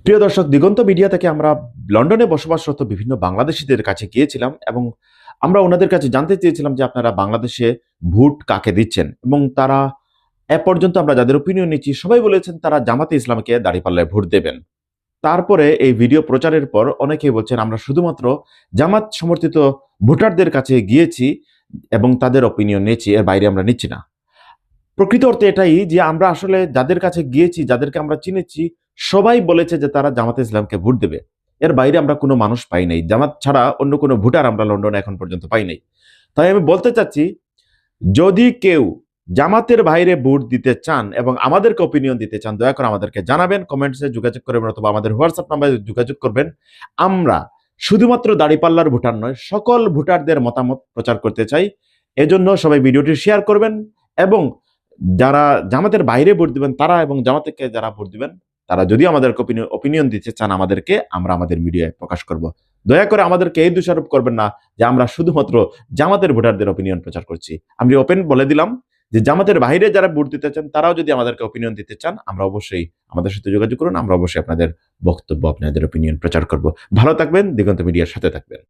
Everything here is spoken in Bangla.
প্রিয় দর্শক, দিগন্ত মিডিয়া থেকে আমরা লন্ডনে বসবাসরত বিভিন্ন বাংলাদেশীদের কাছে গিয়েছিলাম এবং আমরা ওনাদের কাছে জানতে চেয়েছিলাম যে আপনারা বাংলাদেশে ভোট কাকে দিচ্ছেন, এবং তারা এ পর্যন্ত আমরা যাদের ওপিনিয়ন নিচ্ছি সবাই বলেছেন তারা জামাতে ইসলামকে দাঁড়িপাল্লায় ভোট দেবেন। তারপরে এই ভিডিও প্রচারের পর অনেকেই বলছেন আমরা শুধুমাত্র জামাত সমর্থিত ভোটারদের কাছে গিয়েছি এবং তাদের ওপিনিয়ন নিয়েছি, এর বাইরে আমরা নিচ্ছি না। প্রকৃত অর্থে এটাই যে আমরা আসলে যাদের কাছে গিয়েছি, যাদেরকে আমরা চিনেছি, সবাই বলেছে যে তারা জামাতে ইসলামকে ভোট দেবে। এর বাইরে আমরা কোনো মানুষ পাই নাই, জামাত ছাড়া অন্য কোনো ভোটার আমরা লন্ডনে এখন পর্যন্ত পাই নাই। তাই আমি বলতে চাচ্ছি, যদি কেউ জামাতের বাইরে ভোট দিতে চান এবং আমাদেরকে ওপিনিয়ন দিতে চান, দয়া করে আমাদেরকে জানাবেন, কমেন্টসে যোগাযোগ করবেন অথবা আমাদের হোয়াটসঅ্যাপ নাম্বারে যোগাযোগ করবেন। আমরা শুধুমাত্র দাঁড়িপাল্লার ভোটার নয়, সকল ভোটারদের মতামত প্রচার করতে চাই। এজন্য সবাই ভিডিওটি শেয়ার করবেন এবং যারা জামাতের বাইরে ভোট দিবেন তারা এবং জামাতকে যারা ভোট দিবেন তারা যদি আমাদের ওপিনিয়ন দিতে চান আমাদেরকে, আমরা আমাদের মিডিয়ায় প্রকাশ করব। দয়া করে আমাদেরকে এই দোষারোপ করবেন না যে আমরা শুধুমাত্র জামাতের ভোটারদের ওপিনিয়ন প্রচার করছি। আমি ওপেন বলে দিলাম যে জামাতের বাইরে যারা ভোট দিতে চান তারাও যদি আমাদেরকে ওপিনিয়ন দিতে চান, আমরা অবশ্যই আমাদের সাথে যোগাযোগ করুন। আমরা অবশ্যই আপনাদের বক্তব্য, আপনাদের ওপিনিয়ন প্রচার করব। ভালো থাকবেন, দিগন্ত মিডিয়ার সাথে থাকবেন।